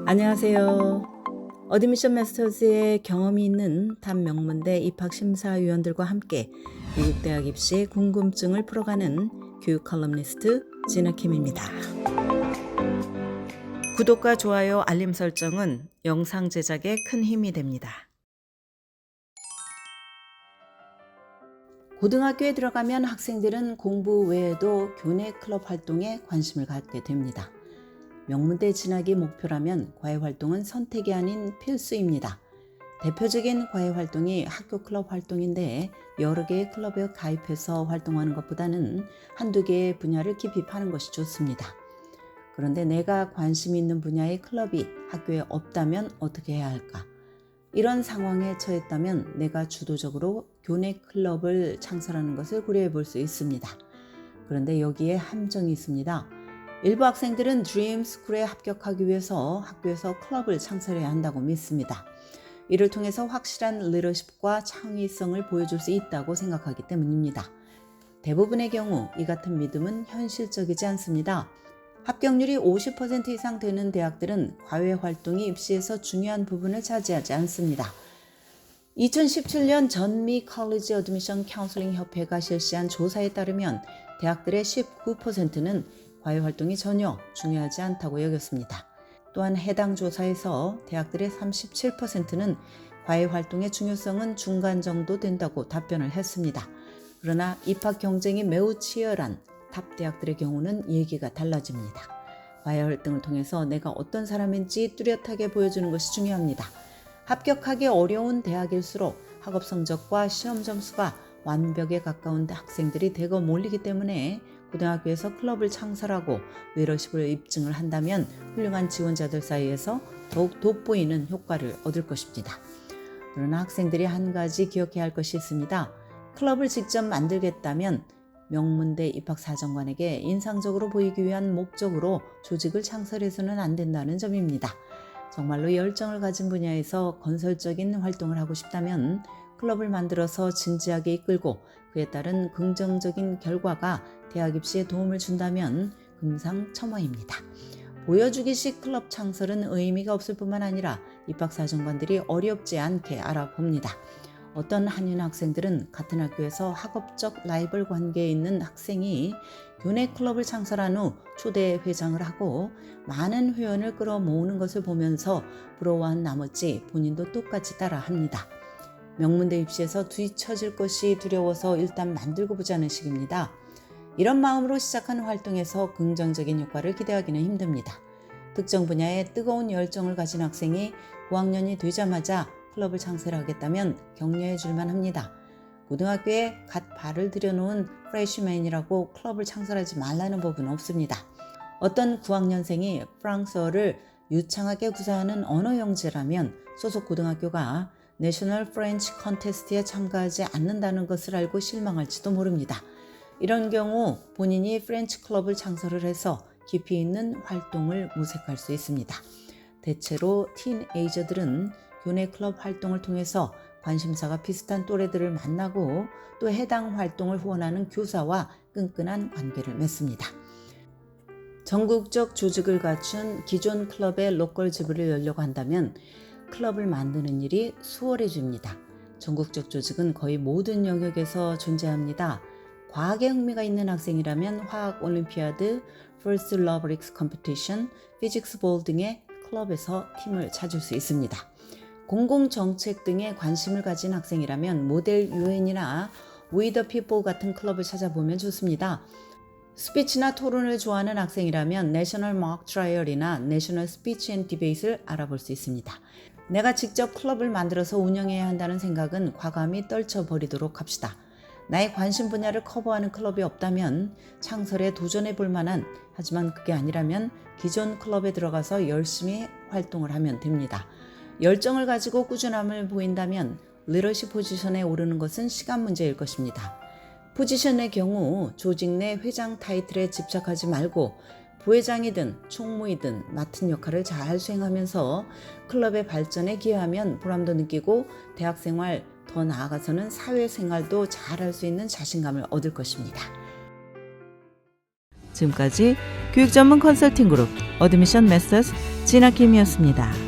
안녕하세요. 어드미션 마스터즈의 경험이 있는 탑 명문대 입학심사위원들과 함께 미국 대학 입시의 궁금증을 풀어가는 교육 컬럼니스트 진아킴입니다. 구독과 좋아요, 알림 설정은 영상 제작에 큰 힘이 됩니다. 고등학교에 들어가면 학생들은 공부 외에도 교내 클럽 활동에 관심을 갖게 됩니다. 명문대 진학이 목표라면 과외활동은 선택이 아닌 필수입니다. 대표적인 과외활동이 학교 클럽 활동인데 여러 개의 클럽에 가입해서 활동하는 것보다는 한두 개의 분야를 깊이 파는 것이 좋습니다. 그런데 내가 관심 있는 분야의 클럽이 학교에 없다면 어떻게 해야 할까? 이런 상황에 처했다면 내가 주도적으로 교내 클럽을 창설하는 것을 고려해 볼 수 있습니다. 그런데 여기에 함정이 있습니다. 일부 학생들은 드림스쿨에 합격하기 위해서 학교에서 클럽을 창설해야 한다고 믿습니다. 이를 통해서 확실한 리더십과 창의성을 보여줄 수 있다고 생각하기 때문입니다. 대부분의 경우 이 같은 믿음은 현실적이지 않습니다. 합격률이 50% 이상 되는 대학들은 과외 활동이 입시에서 중요한 부분을 차지하지 않습니다. 2017년 전미 컬리지 어드미션 카운슬링 협회가 실시한 조사에 따르면 대학들의 19%는 과외 활동이 전혀 중요하지 않다고 여겼습니다. 또한 해당 조사에서 대학들의 37%는 과외 활동의 중요성은 중간 정도 된다고 답변을 했습니다. 그러나 입학 경쟁이 매우 치열한 탑 대학들의 경우는 얘기가 달라집니다. 과외 활동을 통해서 내가 어떤 사람인지 뚜렷하게 보여주는 것이 중요합니다. 합격하기 어려운 대학일수록 학업 성적과 시험 점수가 완벽에 가까운 학생들이 대거 몰리기 때문에 고등학교에서 클럽을 창설하고 리더십을 입증을 한다면 훌륭한 지원자들 사이에서 더욱 돋보이는 효과를 얻을 것입니다. 그러나 학생들이 한 가지 기억해야 할 것이 있습니다. 클럽을 직접 만들겠다면 명문대 입학사정관에게 인상적으로 보이기 위한 목적으로 조직을 창설해서는 안 된다는 점입니다. 정말로 열정을 가진 분야에서 건설적인 활동을 하고 싶다면 클럽을 만들어서 진지하게 이끌고 그에 따른 긍정적인 결과가 대학 입시에 도움을 준다면 금상첨화입니다. 보여주기식 클럽 창설은 의미가 없을 뿐만 아니라 입학사정관들이 어렵지 않게 알아봅니다. 어떤 한인 학생들은 같은 학교에서 학업적 라이벌 관계에 있는 학생이 교내 클럽을 창설한 후 초대 회장을 하고 많은 회원을 끌어모으는 것을 보면서 부러워한 나머지 본인도 똑같이 따라합니다. 명문대 입시에서 뒤처질 것이 두려워서 일단 만들고 보자는 식입니다. 이런 마음으로 시작한 활동에서 긍정적인 효과를 기대하기는 힘듭니다. 특정 분야에 뜨거운 열정을 가진 학생이 9학년이 되자마자 클럽을 창설하겠다면 격려해 줄만 합니다. 고등학교에 갓 발을 들여놓은 프레시맨이라고 클럽을 창설하지 말라는 법은 없습니다. 어떤 9학년생이 프랑스어를 유창하게 구사하는 언어 영재라면 소속 고등학교가 내셔널 프렌치 컨테스트에 참가하지 않는다는 것을 알고 실망할지도 모릅니다. 이런 경우 본인이 프렌치 클럽을 창설을 해서 깊이 있는 활동을 모색할 수 있습니다. 대체로 티네이저들은 교내 클럽 활동을 통해서 관심사가 비슷한 또래들을 만나고 또 해당 활동을 후원하는 교사와 끈끈한 관계를 맺습니다. 전국적 조직을 갖춘 기존 클럽의 로컬 지부를 열려고 한다면 클럽을 만드는 일이 수월해집니다. 전국적 조직은 거의 모든 영역에서 존재합니다. 과학에 흥미가 있는 학생이라면 화학 올림피아드, 퍼스트 러브릭스 컴피티션, 피직스 볼 등의 클럽에서 팀을 찾을 수 있습니다. 공공정책 등에 관심을 가진 학생이라면 모델 유엔이나 We the People 같은 클럽을 찾아보면 좋습니다. 스피치나 토론을 좋아하는 학생이라면 내셔널 모크 트라이얼이나 내셔널 스피치 앤 디베이트를 알아볼 수 있습니다. 내가 직접 클럽을 만들어서 운영해야 한다는 생각은 과감히 떨쳐버리도록 합시다. 나의 관심 분야를 커버하는 클럽이 없다면 창설에 도전해 볼 만한, 하지만 그게 아니라면 기존 클럽에 들어가서 열심히 활동을 하면 됩니다. 열정을 가지고 꾸준함을 보인다면 리더십 포지션에 오르는 것은 시간 문제일 것입니다. 포지션의 경우 조직 내 회장 타이틀에 집착하지 말고 부회장이든 총무이든 맡은 역할을 잘 수행하면서 클럽의 발전에 기여하면 보람도 느끼고 대학생활, 더 나아가서는 사회생활도 잘할 수 있는 자신감을 얻을 것입니다. 지금까지 교육 전문 컨설팅 그룹 어드미션 메서스 진학팀이었습니다.